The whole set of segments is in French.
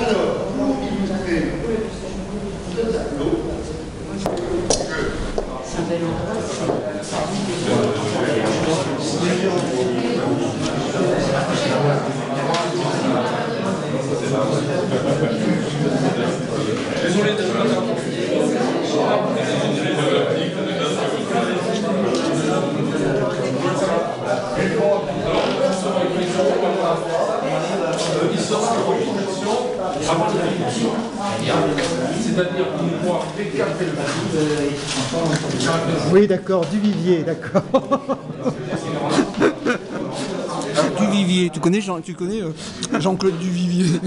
Alors, pour illustrer ce tableau, c'est un bel Désolé de c'est-à-dire qu'on voit écarter le Oui, d'accord, Duvivier, d'accord. Duvivier, tu connais Jean-Claude Duvivier,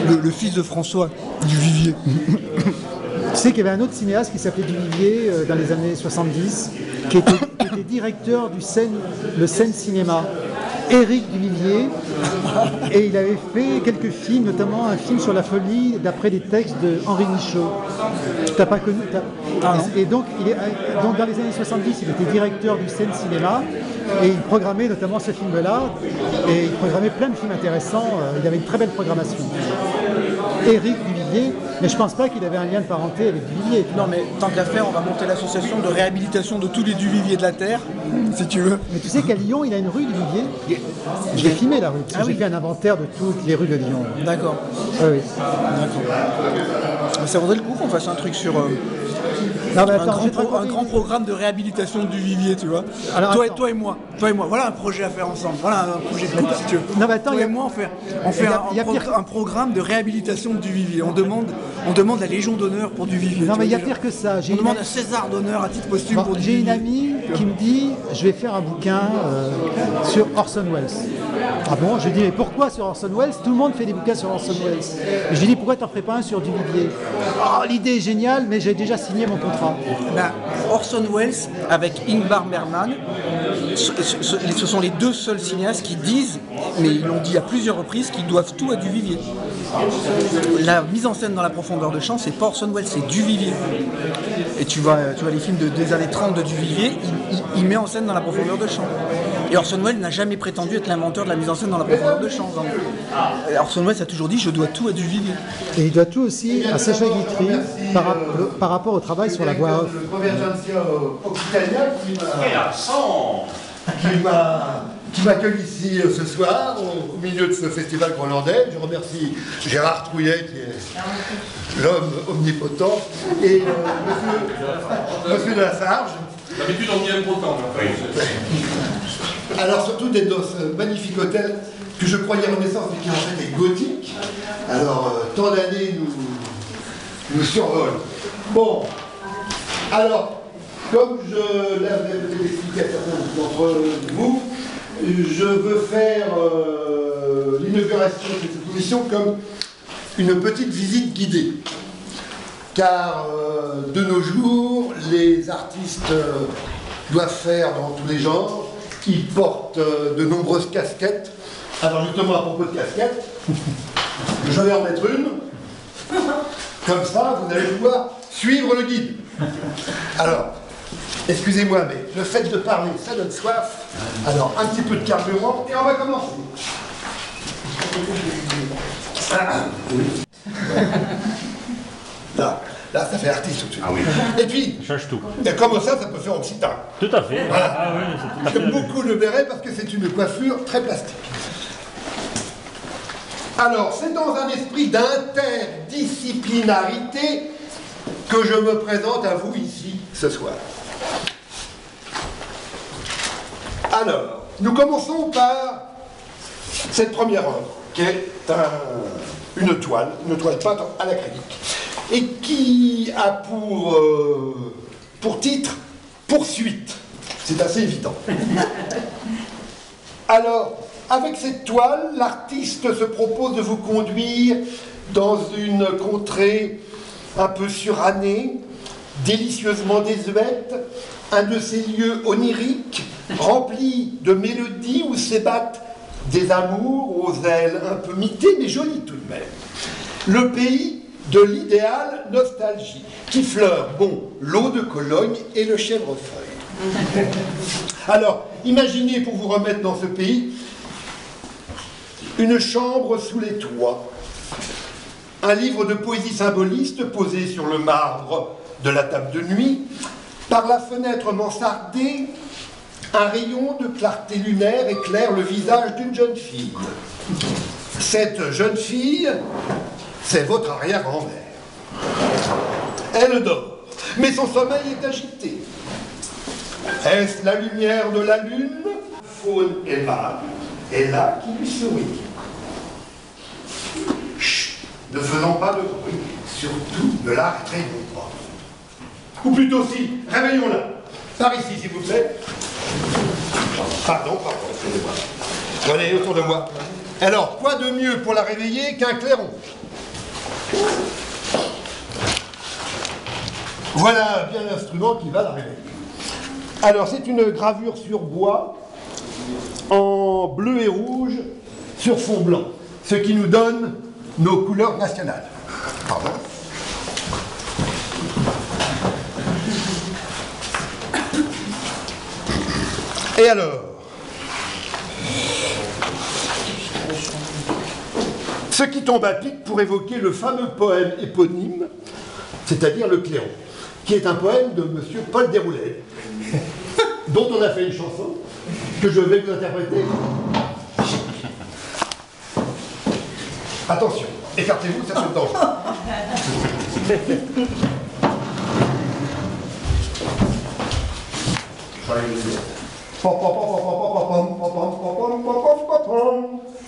le fils de François Duvivier. Tu sais qu'il y avait un autre cinéaste qui s'appelait Duvivier dans les années 70, qui était directeur du le Seine Cinéma, Éric Duvivier, et il avait fait quelques films, notamment un film sur la folie d'après des textes de Henri Michaud. Tu n'as pas connu Et donc, donc dans les années 70, il était directeur du Seine Cinéma, et il programmait notamment ce film-là, et il programmait plein de films intéressants, il avait une très belle programmation. Éric Duvivier, mais je pense pas qu'il avait un lien de parenté avec Duvivier. Non mais tant qu'à faire, on va monter l'association de réhabilitation de tous les Duviviers de la Terre, si tu veux. Mais tu sais qu'à Lyon, il a une rue Duvivier. Je l'ai filmé la rue, parce que j'ai fait un inventaire de toutes les rues de Lyon. D'accord. Oui. D'accord. Ça vaudrait le coup qu'on fasse un truc sur Non, mais attends, un grand programme de réhabilitation du vivier, tu vois. Alors, toi et moi, voilà un projet à faire ensemble. Voilà un projet de couple, si tu veux. Non, mais attends, toi et moi, on fait un programme de réhabilitation du vivier. On demande la Légion d'honneur pour du vivier. Non, mais il y a pire que ça. On demande un César d'honneur à titre posthume pour du vivier. J'ai une amie qui me dit, je vais faire un bouquin sur Orson Welles. Ah bon? Je lui dis, mais pourquoi sur Orson Welles? Tout le monde fait des bouquins sur Orson Welles. Et je lui dis, pourquoi t'en ferais pas un sur Duvivier? Oh, l'idée est géniale, mais j'ai déjà signé mon contrat. Ben, Orson Welles avec Ingmar Bergman, ce sont les deux seuls cinéastes qui disent, mais ils l'ont dit à plusieurs reprises, qu'ils doivent tout à Duvivier. La mise en scène dans la profondeur de champ, c'est pas Orson Welles, c'est Duvivier. Et tu vois les films des années 30 de Duvivier, il met en scène dans la profondeur de champ. Et Orson Welles n'a jamais prétendu être l'inventeur de la mise en scène dans la profondeur de champ. Orson Welles a toujours dit, je dois tout à Duvivier. Et il doit tout aussi à Sacha Guitry par rapport au travail sur la voix off. Le Convergenzia Occitania qui m'accueille ici ce soir au milieu de ce festival groenlandais. Je remercie Gérard Trouillet qui est l'homme omnipotent et monsieur de la Sarge. D'habitude on dit impotent. Alors surtout d'être dans ce magnifique hôtel que je croyais Renaissance mais qui en fait est gothique. Alors tant d'années nous survolent. Bon, alors comme je l'avais expliqué à certains d'entre vous, je veux faire l'inauguration de cette émission comme une petite visite guidée. Car de nos jours, les artistes doivent faire dans tous les genres. Ils portent de nombreuses casquettes. Alors justement, à propos de casquettes, je vais en mettre une. Comme ça, vous allez pouvoir suivre le guide. Alors, excusez-moi, mais le fait de parler, ça donne soif. Alors, un petit peu de carburant, et on va commencer. Là, ça fait artiste tout de suite. Ah oui. Et puis, Ça change tout. et comme ça peut faire occitan. Tout à fait. Voilà. Ah oui, c'est tout à fait. J'aime beaucoup le béret parce que c'est une coiffure très plastique. Alors, c'est dans un esprit d'interdisciplinarité que je me présente à vous ici ce soir. Alors, nous commençons par cette première œuvre, qui est une toile peinte à l'acrylique, et qui a pour titre « Poursuite ». C'est assez évident. Alors, avec cette toile, l'artiste se propose de vous conduire dans une contrée un peu surannée, délicieusement désuète, un de ces lieux oniriques, remplis de mélodies où s'ébattent des amours aux ailes un peu mitées, mais jolies tout de même. Le pays de l'idéal nostalgie, qui fleure, bon, l'eau de Cologne et le chèvrefeuille. Alors, imaginez pour vous remettre dans ce pays, une chambre sous les toits, un livre de poésie symboliste posé sur le marbre de la table de nuit, par la fenêtre mansardée, un rayon de clarté lunaire éclaire le visage d'une jeune fille. Cette jeune fille, c'est votre arrière-grand-mère. Elle dort, mais son sommeil est agité. Est-ce la lumière de la lune? Faune aimable est là qui lui sourit. Chut, ne faisons pas de bruit, surtout ne la réveillons pas. Ou plutôt si, réveillons-la. Par ici, s'il vous plaît. Pardon, excusez-moi. Venez autour de moi. Alors, quoi de mieux pour la réveiller qu'un clairon? Voilà bien l'instrument qui va la réveiller. Alors, c'est une gravure sur bois, en bleu et rouge, sur fond blanc, ce qui nous donne nos couleurs nationales. Pardon. Et alors, ce qui tombe à pic pour évoquer le fameux poème éponyme, c'est-à-dire Le Clairon, qui est un poème de monsieur Paul Déroulède, dont on a fait une chanson que je vais vous interpréter. Attention, écartez-vous, ça peut être dangereux.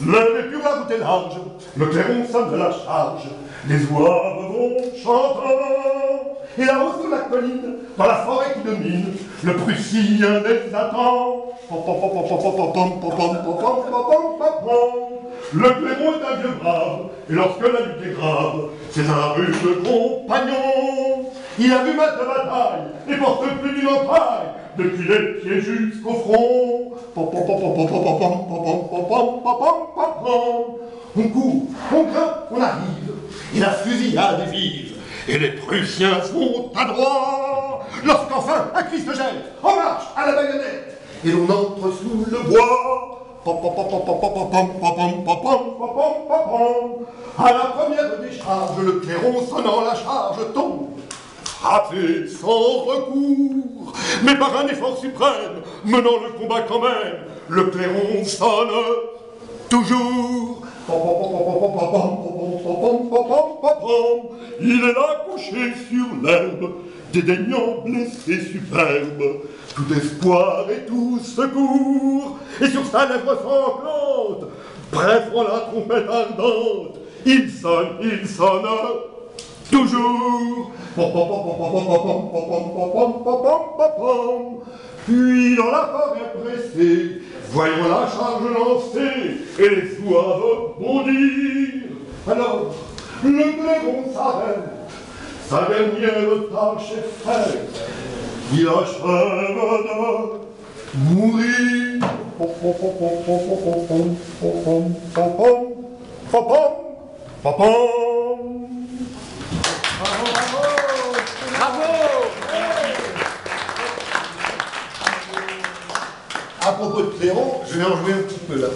Le plus la route est large, le clairon sonne de la charge, les oies vont chantant. Et là-haut sur la colline, dans la forêt qui domine, le Prussien les attend. Le clairon est un vieux brave, et lorsque la lutte est grave, c'est un rude compagnon. Il a vu maître de bataille, et porte plus d'une entaille, depuis les pieds jusqu'au front. On court, on grimpe, on arrive, et la fusillade est vive, et les Prussiens sont à droit. Lorsqu'enfin un cri se jette, en marche à la baïonnette, et l'on entre sous le bois. À la première décharge, le clairon sonnant la charge tombe, frappé sans recours, mais par un effort suprême, menant le combat quand même, le clairon sonne toujours. Il est là couché sur l'herbe, dédaignant blessé superbe, tout espoir et tout secours, et sur sa lèvre sanglante, bref, on la trompette ardente, il sonne toujours. Puis dans la forêt pressée, voyons la charge lancée, et les soives bondir. Alors, le clairon s'arrête, sa dernière tâche est faite, il achève de mourir. À propos de clairon, je vais en jouer un petit peu là.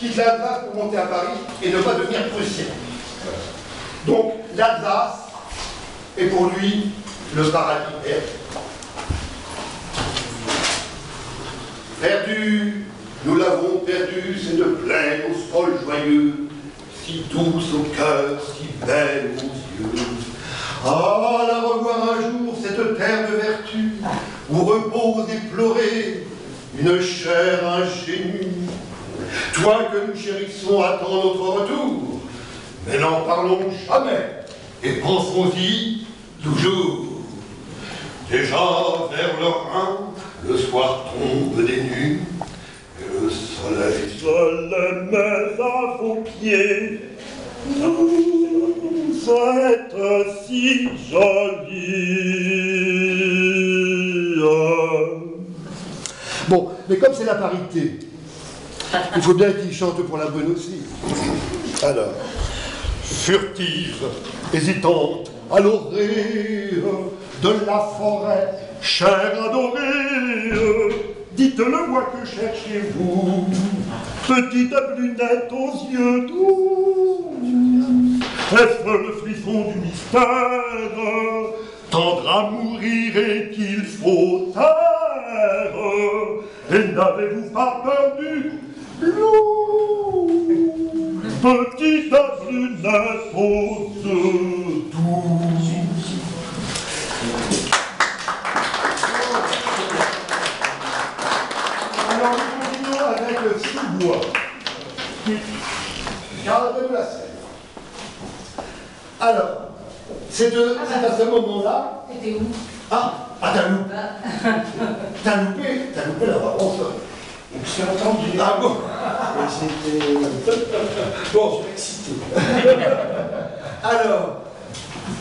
Quitte l'Alsace pour monter à Paris et ne pas devenir prussien. Donc l'Alsace est pour lui le paradis perdu. Perdu, nous l'avons perdu, cette plaine au sol joyeux, si douce au cœur, si belle aux yeux. Ah, la revoir un jour, cette terre de vertu, où repose éplorée une chair ingénue. Toi que nous chérissons attend notre retour, mais n'en parlons jamais, et pensons-y toujours. Déjà vers le Rhin, le soir tombe des nues, et le soleil se les met à vos pieds. Vous êtes si jolie. Bon, mais comme c'est la parité, il faut bien qu'il chante pour la bonne aussi. Alors, furtive, hésitante, à l'orée de la forêt, chère adorée, dites-le-moi que cherchez-vous, petite brunette aux yeux doux. Est-ce le frisson du mystère, tendre à mourir et qu'il faut taire? Et n'avez-vous pas peur du loup, petite brunette aux yeux doux? Alors nous continuons avec le sous-bois. Gardez-vous la scène. Alors, c'est à ce moment-là. C'était où? Ah, t'as loupé la réponse. J'ai entendu. Ah bon? Bon, je suis excité. Alors,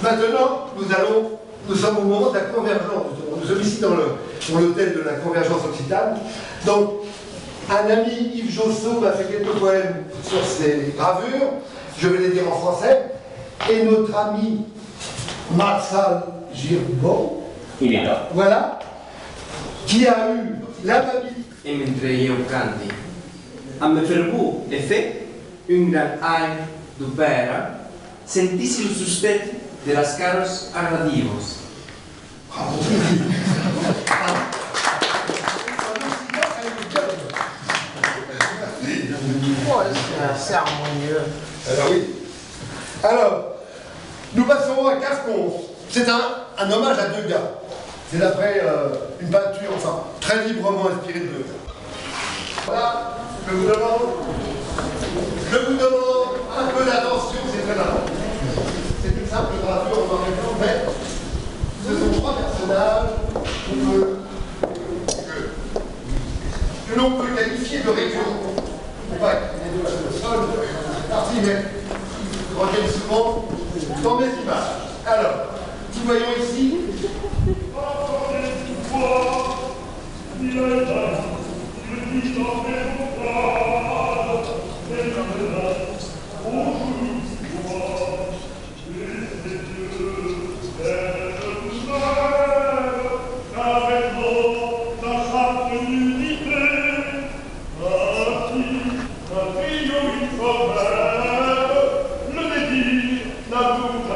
maintenant, nous sommes au moment de la convergence. Nous sommes ici dans l'hôtel de la convergence occitane. Donc, un ami, Yves Josso, m'a fait quelques poèmes sur ces gravures. Je vais les dire en français. Et notre ami Marcel Girbeau, il est là. Voilà, qui a eu l'amabilité. E mentre io canti, a me fervù e fe un gran aire do pera, sentissi o suspeito de las caros agradivos. C'est harmonieux. Alors oui. Alors, nous passons à Gascon. C'est un hommage à Degas. C'est d'après une peinture, enfin, très librement inspirée de Degas. Voilà, je vous demande un peu d'attention, c'est très important. C'est une simple gravure en noir et blanc, mais ce sont trois personnages que l'on peut qualifier de récurrents. Pas les deux sur le sol, partie, mais ils reviennent souvent dans mes images. Alors, nous voyons ici. Le désir, la bouche à